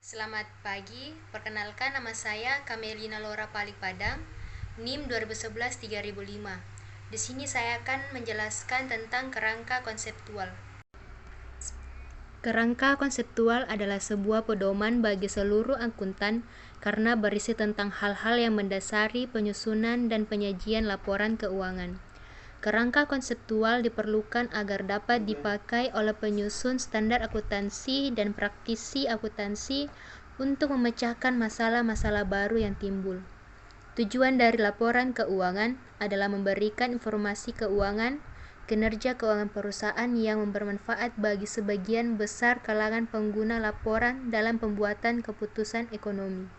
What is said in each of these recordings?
Selamat pagi, perkenalkan nama saya Kamelina Laura Palikpadang, NIM 2011-3005. Di sini saya akan menjelaskan tentang kerangka konseptual. Kerangka konseptual adalah sebuah pedoman bagi seluruh akuntan karena berisi tentang hal-hal yang mendasari penyusunan dan penyajian laporan keuangan. Kerangka konseptual diperlukan agar dapat dipakai oleh penyusun standar akuntansi dan praktisi akuntansi untuk memecahkan masalah-masalah baru yang timbul. Tujuan dari laporan keuangan adalah memberikan informasi keuangan, kinerja keuangan perusahaan yang bermanfaat bagi sebagian besar kalangan pengguna laporan dalam pembuatan keputusan ekonomi.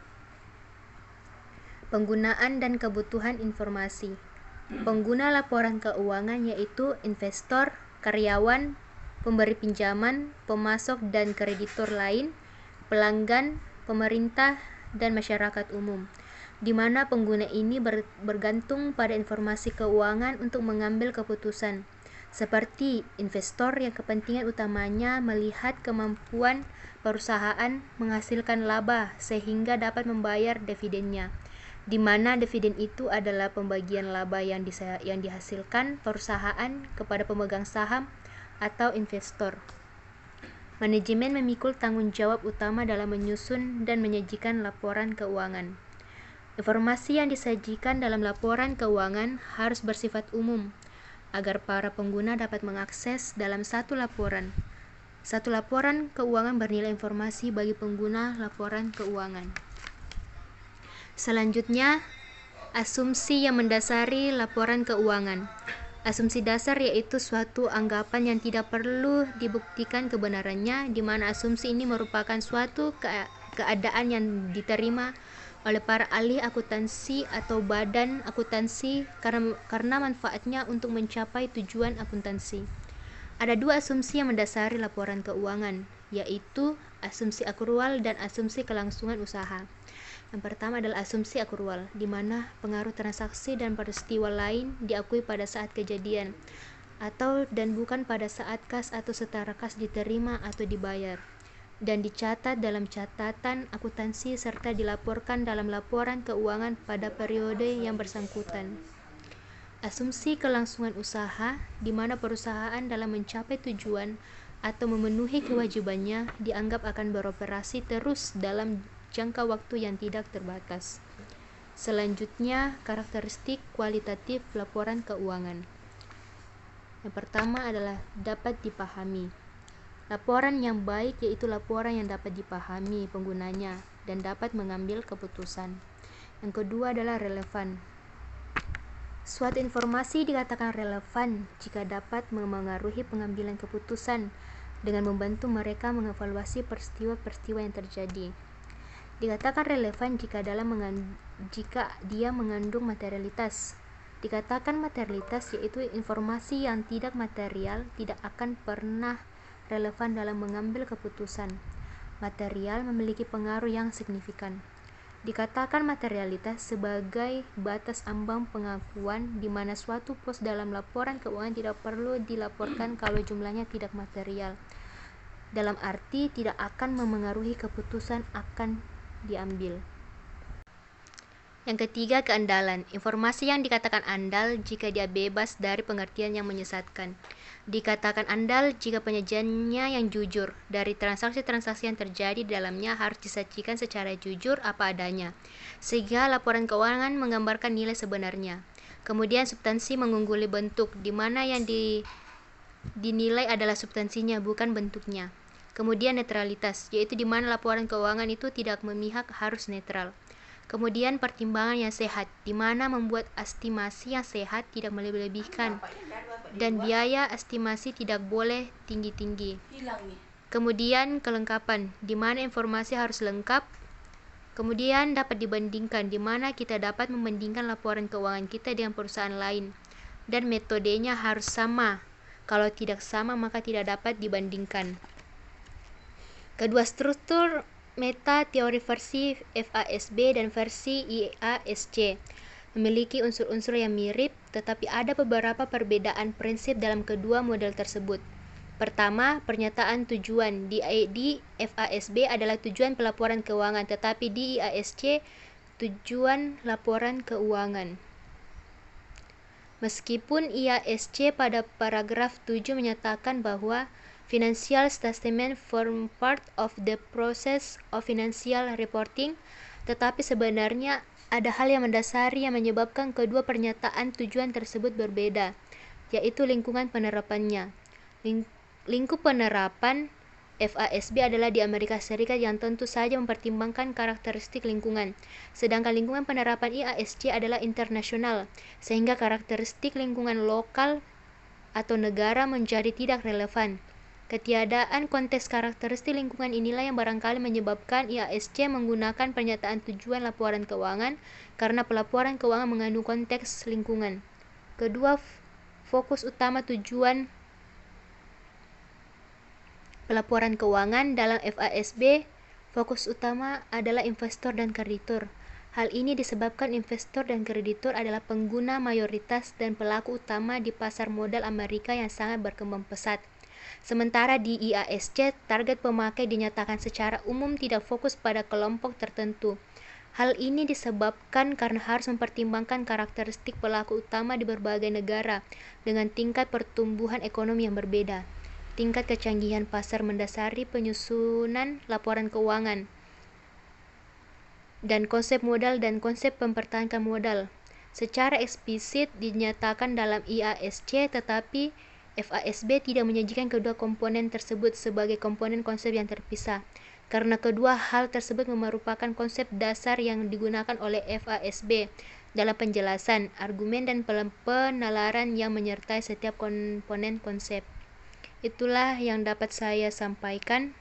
Penggunaan dan kebutuhan informasi. Pengguna laporan keuangan yaitu investor, karyawan, pemberi pinjaman, pemasok dan kreditur lain, pelanggan, pemerintah, dan masyarakat umum, di mana pengguna ini bergantung pada informasi keuangan untuk mengambil keputusan, seperti investor yang kepentingan utamanya melihat kemampuan perusahaan menghasilkan laba sehingga dapat membayar dividennya, di mana dividen itu adalah pembagian laba yang dihasilkan perusahaan kepada pemegang saham atau investor. Manajemen memikul tanggung jawab utama dalam menyusun dan menyajikan laporan keuangan. Informasi yang disajikan dalam laporan keuangan harus bersifat umum, agar para pengguna dapat mengakses dalam satu laporan. Satu laporan keuangan bernilai informasi bagi pengguna laporan keuangan. Selanjutnya, asumsi yang mendasari laporan keuangan. Asumsi dasar yaitu suatu anggapan yang tidak perlu dibuktikan kebenarannya, di mana asumsi ini merupakan suatu keadaan yang diterima oleh para ahli akuntansi atau badan akuntansi karena manfaatnya untuk mencapai tujuan akuntansi. Ada dua asumsi yang mendasari laporan keuangan, yaitu asumsi akrual dan asumsi kelangsungan usaha. Yang pertama adalah asumsi akrual, di mana pengaruh transaksi dan peristiwa lain diakui pada saat kejadian, dan bukan pada saat kas atau setara kas diterima atau dibayar, dan dicatat dalam catatan akuntansi serta dilaporkan dalam laporan keuangan pada periode yang bersangkutan. Asumsi kelangsungan usaha, di mana perusahaan dalam mencapai tujuan atau memenuhi kewajibannya dianggap akan beroperasi terus dalam jangka waktu yang tidak terbatas. Selanjutnya, karakteristik kualitatif laporan keuangan. Yang pertama adalah dapat dipahami. Laporan yang baik yaitu laporan yang dapat dipahami penggunanya dan dapat mengambil keputusan. Yang kedua adalah relevan. Suatu informasi dikatakan relevan jika dapat memengaruhi pengambilan keputusan dengan membantu mereka mengevaluasi peristiwa-peristiwa yang terjadi. Dikatakan relevan jika dia mengandung materialitas. Dikatakan materialitas yaitu informasi yang tidak material tidak akan pernah relevan dalam mengambil keputusan. Material memiliki pengaruh yang signifikan. Dikatakan materialitas sebagai batas ambang pengakuan di mana suatu pos dalam laporan keuangan tidak perlu dilaporkan kalau jumlahnya tidak material, dalam arti tidak akan memengaruhi keputusan akan diambil. Yang ketiga, keandalan. Informasi yang dikatakan andal jika dia bebas dari pengertian yang menyesatkan. Dikatakan andal jika penyajiannya yang jujur. Dari transaksi-transaksi yang terjadi di dalamnya harus disajikan secara jujur apa adanya, sehingga laporan keuangan menggambarkan nilai sebenarnya. Kemudian substansi mengungguli bentuk, di mana yang dinilai adalah substansinya bukan bentuknya. Kemudian netralitas, yaitu di mana laporan keuangan itu tidak memihak, harus netral. Kemudian pertimbangan yang sehat, di mana membuat estimasi yang sehat tidak melebih-lebihkan, dan biaya estimasi tidak boleh tinggi-tinggi. Kemudian kelengkapan, di mana informasi harus lengkap. Kemudian dapat dibandingkan, di mana kita dapat membandingkan laporan keuangan kita dengan perusahaan lain, dan metodenya harus sama. Kalau tidak sama maka tidak dapat dibandingkan. Kedua, struktur meta teori versi FASB dan versi IASC memiliki unsur-unsur yang mirip, tetapi ada beberapa perbedaan prinsip dalam kedua model tersebut. Pertama, pernyataan tujuan di FASB adalah tujuan pelaporan keuangan, tetapi di IASC tujuan laporan keuangan. Meskipun IASC pada paragraf 7 menyatakan bahwa financial statement form part of the process of financial reporting, tetapi sebenarnya ada hal yang mendasari yang menyebabkan kedua pernyataan tujuan tersebut berbeda, yaitu lingkungan penerapannya. Lingkup penerapan FASB adalah di Amerika Serikat yang tentu saja mempertimbangkan karakteristik lingkungan, sedangkan lingkungan penerapan IASC adalah internasional, sehingga karakteristik lingkungan lokal atau negara menjadi tidak relevan. Ketiadaan konteks karakteristik lingkungan inilah yang barangkali menyebabkan IASC menggunakan pernyataan tujuan laporan keuangan karena pelaporan keuangan mengandung konteks lingkungan. Kedua, fokus utama tujuan pelaporan keuangan dalam FASB, fokus utama adalah investor dan kreditur. Hal ini disebabkan investor dan kreditur adalah pengguna mayoritas dan pelaku utama di pasar modal Amerika yang sangat berkembang pesat. Sementara di IASC, target pemakai dinyatakan secara umum tidak fokus pada kelompok tertentu. Hal ini disebabkan karena harus mempertimbangkan karakteristik pelaku utama di berbagai negara dengan tingkat pertumbuhan ekonomi yang berbeda. Tingkat kecanggihan pasar mendasari penyusunan laporan keuangan, dan konsep modal dan konsep mempertahankan modal secara eksplisit dinyatakan dalam IASC, tetapi FASB tidak menyajikan kedua komponen tersebut sebagai komponen konsep yang terpisah, karena kedua hal tersebut merupakan konsep dasar yang digunakan oleh FASB dalam penjelasan, argumen, dan penalaran yang menyertai setiap komponen konsep. Itulah yang dapat saya sampaikan.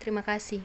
Terima kasih.